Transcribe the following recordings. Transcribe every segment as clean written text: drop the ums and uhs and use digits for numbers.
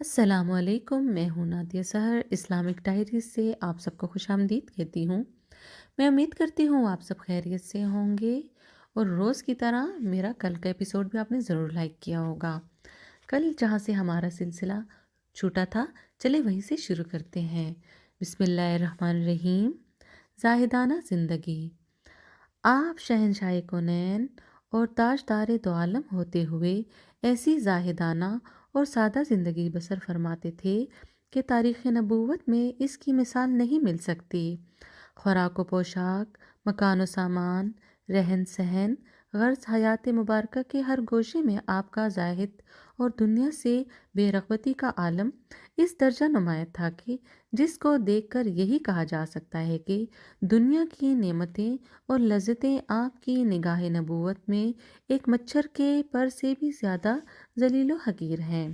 السلام علیکم، میں ہوں نادیہ سحر اسلامک ڈائریز سے آپ سب کو خوش آمدید کہتی ہوں۔ میں امید کرتی ہوں آپ سب خیریت سے ہوں گے اور روز کی طرح میرا کل کا ایپیسوڈ بھی آپ نے ضرور لائک کیا ہوگا۔ کل جہاں سے ہمارا سلسلہ چھوٹا تھا، چلے وہیں سے شروع کرتے ہیں۔ بسم اللہ الرحمن الرحیم۔ زاہدانہ زندگی۔ آپ شہنشاہ کونین اور تاجدار دو عالم ہوتے ہوئے ایسی زاہدانہ اور سادہ زندگی بسر فرماتے تھے کہ تاریخ نبوت میں اس کی مثال نہیں مل سکتی۔ خوراک و پوشاک، مکان و سامان، رہن سہن، غرض حیات مبارکہ کے ہر گوشے میں آپ کا زاہد اور دنیا سے بے رغبتی کا عالم اس درجہ نمایاں تھا کہ جس کو دیکھ کر یہی کہا جا سکتا ہے کہ دنیا کی نعمتیں اور لذتیں آپ کی نگاہ نبوت میں ایک مچھر کے پر سے بھی زیادہ ذلیل و حقیر ہیں۔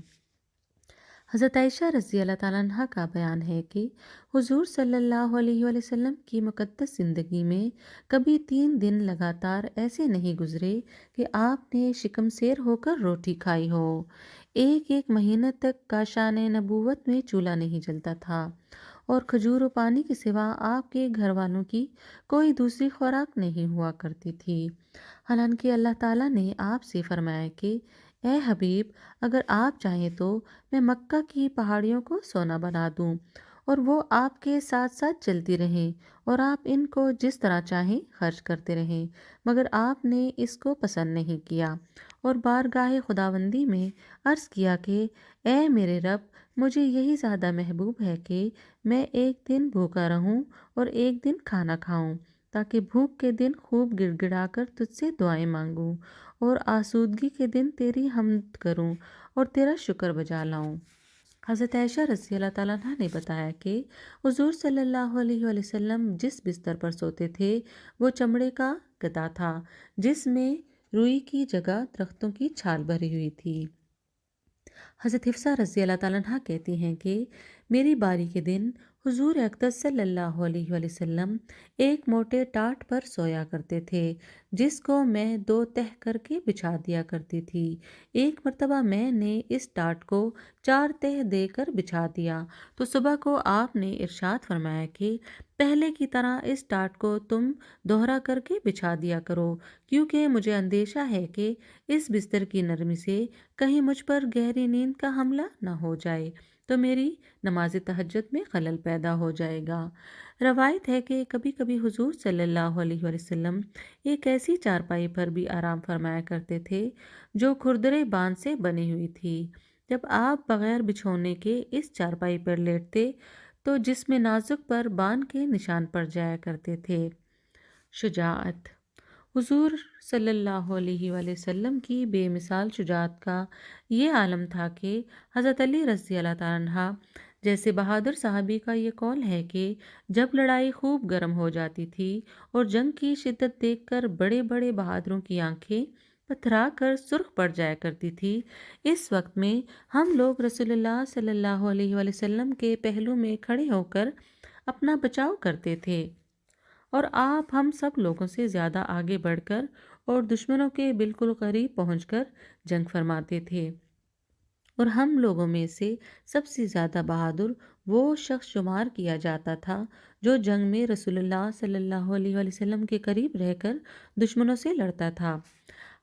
حضرت عائشہ رضی اللہ تعالیٰ عنہ کا بیان ہے کہ حضور صلی اللہ علیہ وسلم کی مقدس زندگی میں کبھی 3 دن لگاتار ایسے نہیں گزرے کہ آپ نے شکم سیر ہو کر روٹی کھائی ہو۔ ایک مہینہ تک کاشان نبوت میں چولہا نہیں جلتا تھا اور کھجور و پانی کے سوا آپ کے گھر والوں کی کوئی دوسری خوراک نہیں ہوا کرتی تھی۔ حالانکہ اللہ تعالیٰ نے آپ سے فرمایا کہ اے حبیب، اگر آپ چاہیں تو میں مکہ کی پہاڑیوں کو سونا بنا دوں اور وہ آپ کے ساتھ ساتھ چلتی رہیں اور آپ ان کو جس طرح چاہیں خرچ کرتے رہیں، مگر آپ نے اس کو پسند نہیں کیا اور بارگاہ خداوندی میں عرض کیا کہ اے میرے رب، مجھے یہی زیادہ محبوب ہے کہ میں ایک دن بھوکا رہوں اور ایک دن کھانا کھاؤں، تاکہ بھوک کے دن خوب گڑ گڑا کر تجھ سے دعائیں مانگوں اور آسودگی کے دن تیری حمد کروں اور تیرا شکر بجا لاؤں۔ حضرت عائشہ رضی اللہ تعالیٰ عنہ نے بتایا کہ حضور صلی اللہ علیہ وسلم جس بستر پر سوتے تھے وہ چمڑے کا گدا تھا، جس میں روئی کی جگہ درختوں کی چھال بھری ہوئی تھی۔ حضرت حفصہ رضی اللہ تعالیٰ عنہ کہتی ہیں کہ میری باری کے دن حضور اقدس صلی اللہ علیہ وسلم ایک موٹے ٹاٹ پر سویا کرتے تھے، جس کو میں 2 تہہ کر کے بچھا دیا کرتی تھی۔ ایک مرتبہ میں نے اس ٹاٹ کو 4 تہہ دے کر بچھا دیا تو صبح کو آپ نے ارشاد فرمایا کہ پہلے کی طرح اس ٹاٹ کو تم دوہرا کر کے بچھا دیا کرو، کیونکہ مجھے اندیشہ ہے کہ اس بستر کی نرمی سے کہیں مجھ پر گہری نیند کا حملہ نہ ہو جائے تو میری نماز تہجد میں خلل پیدا ہو جائے گا۔ روایت ہے کہ کبھی کبھی حضور صلی اللہ علیہ وسلم ایک ایسی چارپائی پر بھی آرام فرمایا کرتے تھے جو کھردرے باندھ سے بنی ہوئی تھی۔ جب آپ بغیر بچھونے کے اس چارپائی پر لیٹتے تو جسم نازک پر باندھ کے نشان پڑ جایا کرتے تھے۔ شجاعت۔ حضور صلی اللہ علیہ وسلم کی بے مثال شجاعت کا یہ عالم تھا کہ حضرت علی رضی اللہ تعالیٰ عنہ جیسے بہادر صحابی کا یہ قول ہے کہ جب لڑائی خوب گرم ہو جاتی تھی اور جنگ کی شدت دیکھ کر بڑے بڑے بہادروں کی آنکھیں پتھرا کر سرخ پڑ جایا کرتی تھی، اس وقت میں ہم لوگ رسول اللہ صلی اللہ علیہ وسلم کے پہلو میں کھڑے ہو کر اپنا بچاؤ کرتے تھے اور آپ ہم سب لوگوں سے زیادہ آگے بڑھ کر اور دشمنوں کے بالکل قریب پہنچ کر جنگ فرماتے تھے، اور ہم لوگوں میں سے سب سے زیادہ بہادر وہ شخص شمار کیا جاتا تھا جو جنگ میں رسول اللہ صلی اللہ علیہ وسلم کے قریب رہ کر دشمنوں سے لڑتا تھا۔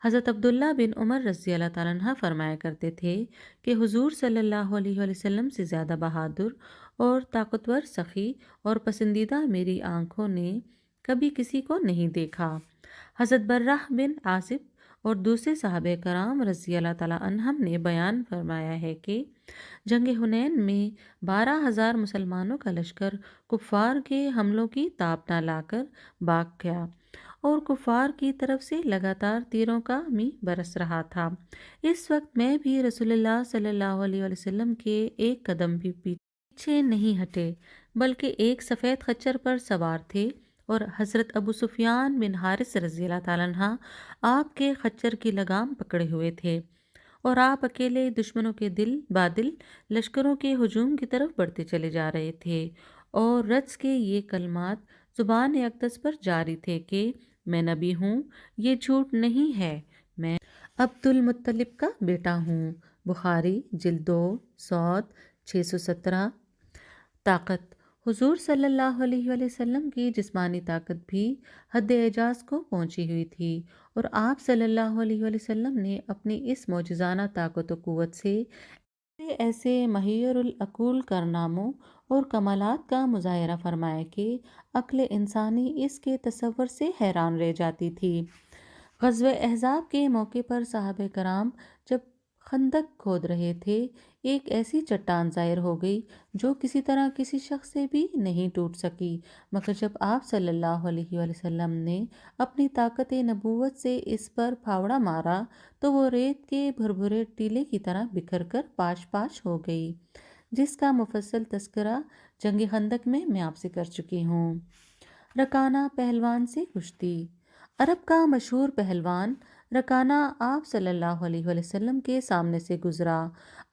حضرت عبداللہ بن عمر رضی اللہ تعالیٰ عنہ فرمایا کرتے تھے کہ حضور صلی اللہ علیہ وسلم سے زیادہ بہادر اور طاقتور سخی اور پسندیدہ میری آنکھوں نے کبھی کسی کو نہیں دیکھا۔ حضرت برہ بن عاصب اور دوسرے صحابہ کرام رضی اللہ تعالیٰ عنہم نے بیان فرمایا ہے کہ جنگ حنین میں 12,000 مسلمانوں کا لشکر کفار کے حملوں کی تاب نہ لا کر بھاگ گیا اور کفار کی طرف سے لگاتار تیروں کا می برس رہا تھا۔ اس وقت میں بھی رسول اللہ صلی اللہ علیہ وسلم کے ایک قدم بھی پیچھے نہیں ہٹے، بلکہ ایک سفید خچر پر سوار تھے اور حضرت ابو سفیان بن حارث رضی اللہ تعالیٰ عنہ آپ کے خچر کی لگام پکڑے ہوئے تھے اور آپ اکیلے دشمنوں کے دل بادل لشکروں کے ہجوم کی طرف بڑھتے چلے جا رہے تھے، اور رجز کے یہ کلمات زبان اقدس پر جاری تھے کہ میں نبی ہوں، یہ جھوٹ نہیں ہے، میں عبد المطلب کا بیٹا ہوں، بخاری جلد 2 صوت 617۔ طاقت: حضور صلی اللہ علیہ وآلہ وسلم کی جسمانی طاقت بھی حد اعجاز کو پہنچی ہوئی تھی، اور آپ صلی اللہ علیہ وآلہ وسلم نے اپنی اس معجزانہ طاقت و قوت سے ایسے محیر العقول کارناموں اور کمالات کا مظاہرہ فرمایا کہ عقل انسانی اس کے تصور سے حیران رہ جاتی تھی۔ غزوہ احزاب کے موقع پر صحابہ کرام جب خندق کھود رہے تھے، ایک ایسی چٹان ظاہر ہو گئی جو کسی طرح کسی شخص سے بھی نہیں ٹوٹ سکی، مگر جب آپ صلی اللہ علیہ وآلہ وسلم نے اپنی طاقت نبوت سے اس پر پھاوڑا مارا تو وہ ریت کے بھربھرے ٹیلے کی طرح بکھر کر پاش پاش ہو گئی، جس کا مفصل تذکرہ جنگ خندق میں آپ سے کر چکی ہوں۔ رکانہ پہلوان سے کشتی۔ عرب کا مشہور پہلوان رکانہ آپ صلی اللہ علیہ وآلہ وسلم کے سامنے سے گزرا۔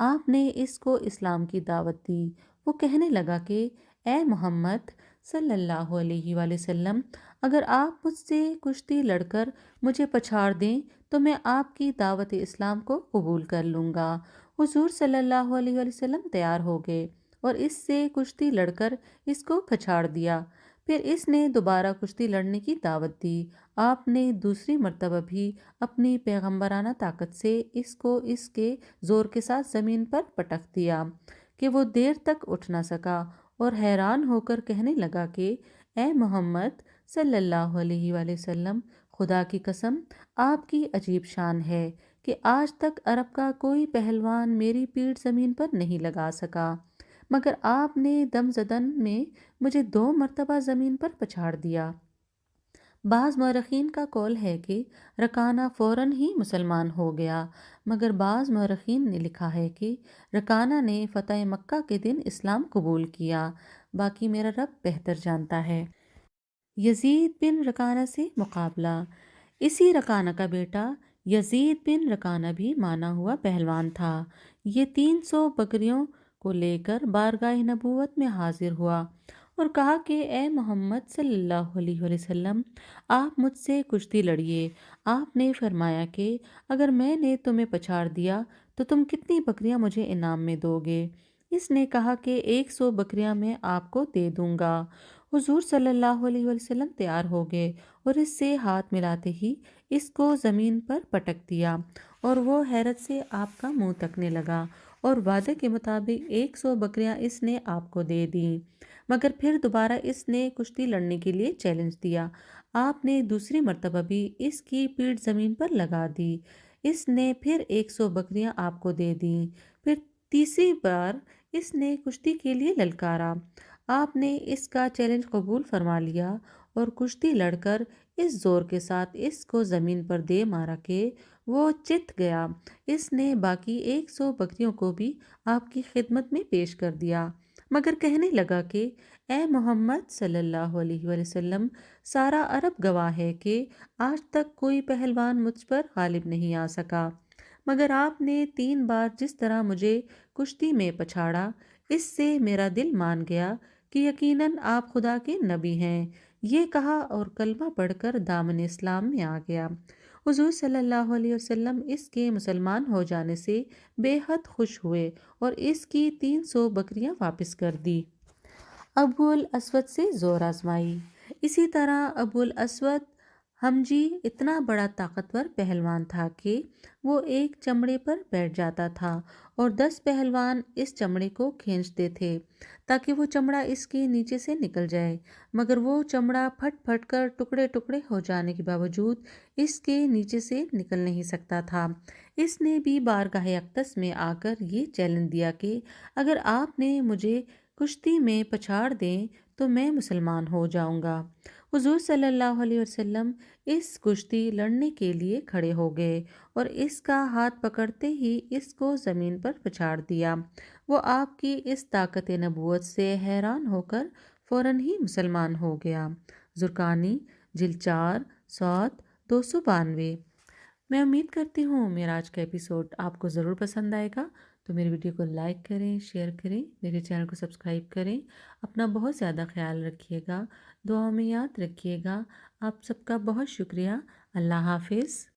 آپ نے اس کو اسلام کی دعوت دی۔ وہ کہنے لگا کہ اے محمد صلی اللہ علیہ وآلہ وسلم، اگر آپ مجھ سے کشتی لڑ کر مجھے پچھاڑ دیں تو میں آپ کی دعوت اسلام کو قبول کر لوں گا۔ حضور صلی اللہ علیہ وآلہ وسلم تیار ہو گئے اور اس سے کشتی لڑ کر اس کو پچھاڑ دیا۔ پھر اس نے دوبارہ کشتی لڑنے کی دعوت دی۔ آپ نے دوسری مرتبہ بھی اپنی پیغمبرانہ طاقت سے اس کے زور کے ساتھ زمین پر پٹک دیا کہ وہ دیر تک اٹھ نہ سکا، اور حیران ہو کر کہنے لگا کہ اے محمد صلی اللہ علیہ وآلہ وسلم، خدا کی قسم آپ کی عجیب شان ہے کہ آج تک عرب کا کوئی پہلوان میری پیٹھ زمین پر نہیں لگا سکا، مگر آپ نے دم زدن میں مجھے 2 مرتبہ زمین پر پچھاڑ دیا۔ بعض مورخین کا قول ہے کہ رکانہ فوراً ہی مسلمان ہو گیا، مگر بعض مورخین نے لکھا ہے کہ رکانہ نے فتح مکہ کے دن اسلام قبول کیا۔ باقی میرا رب بہتر جانتا ہے۔ یزید بن رکانہ سے مقابلہ۔ اسی رکانہ کا بیٹا یزید بن رکانہ بھی مانا ہوا پہلوان تھا۔ یہ 300 بکریوں کو لے کر بارگاہ نبوت میں حاضر ہوا اور کہا کہ اے محمد صلی اللہ علیہ وآلہ وسلم، آپ مجھ سے کشتی لڑیے۔ آپ نے فرمایا کہ اگر میں نے تمہیں پچھاڑ دیا تو تم کتنی بکریاں مجھے انعام میں دو گے؟ اس نے کہا کہ 100 بکریاں میں آپ کو دے دوں گا۔ حضور صلی اللہ علیہ وآلہ وسلم تیار ہو گئے اور اس سے ہاتھ ملاتے ہی اس کو زمین پر پٹک دیا، اور وہ حیرت سے آپ کا منہ تکنے لگا، اور وعدے کے مطابق 100 بکریاں اس نے آپ کو دے دیں۔ مگر پھر دوبارہ اس نے کشتی لڑنے کے لیے چیلنج دیا۔ آپ نے دوسری مرتبہ بھی اس کی پیٹھ زمین پر لگا دی۔ اس نے پھر 100 بکریاں آپ کو دے دیں۔ پھر تیسری بار اس نے کشتی کے لیے للکارا۔ آپ نے اس کا چیلنج قبول فرما لیا اور کشتی لڑ کر اس زور کے ساتھ اس کو زمین پر دے مارا کہ وہ چت گیا۔ اس نے باقی 100 بکریوں کو بھی آپ کی خدمت میں پیش کر دیا، مگر کہنے لگا کہ اے محمد صلی اللہ علیہ وآلہ وسلم، سارا عرب گواہ ہے کہ آج تک کوئی پہلوان مجھ پر غالب نہیں آ سکا، مگر آپ نے 3 بار جس طرح مجھے کشتی میں پچھاڑا، اس سے میرا دل مان گیا کہ یقیناً آپ خدا کے نبی ہیں۔ یہ کہا اور کلمہ پڑھ کر دامن اسلام میں آ گیا۔ حضور صلی اللہ علیہ وسلم اس کے مسلمان ہو جانے سے بے حد خوش ہوئے اور اس کی 300 بکریاں واپس کر دی۔ ابو الاسود سے زور آزمائی۔ اسی طرح ابو الاسود حمجی اتنا بڑا طاقتور پہلوان تھا کہ وہ ایک چمڑے پر بیٹھ جاتا تھا اور 10 پہلوان اس چمڑے کو کھینچتے تھے تاکہ وہ چمڑا اس کے نیچے سے نکل جائے، مگر وہ چمڑا پھٹ پھٹ کر ٹکڑے ٹکڑے ہو جانے کے باوجود اس کے نیچے سے نکل نہیں سکتا تھا۔ اس نے بھی بارگاہ اقدس میں آ کر یہ چیلنج دیا کہ اگر آپ نے مجھے کشتی میں پچھاڑ دیں تو میں مسلمان ہو جاؤں گا۔ حضور صلی اللہ علیہ وسلم اس کشتی لڑنے کے لیے کھڑے ہو گئے اور اس کا ہاتھ پکڑتے ہی اس کو زمین پر پچھاڑ دیا۔ وہ آپ کی اس طاقت نبوت سے حیران ہو کر فوراً ہی مسلمان ہو گیا۔ زرقانی جلد 4 صوت 292۔ میں امید کرتی ہوں میرا آج کا ایپیسوڈ آپ کو ضرور پسند آئے گا، تو میری ویڈیو کو لائک کریں، شیئر کریں، میرے چینل کو سبسکرائب کریں۔ اپنا بہت زیادہ خیال رکھیے گا، دعاؤں میں یاد رکھیے گا۔ آپ سب کا بہت شکریہ۔ اللہ حافظ۔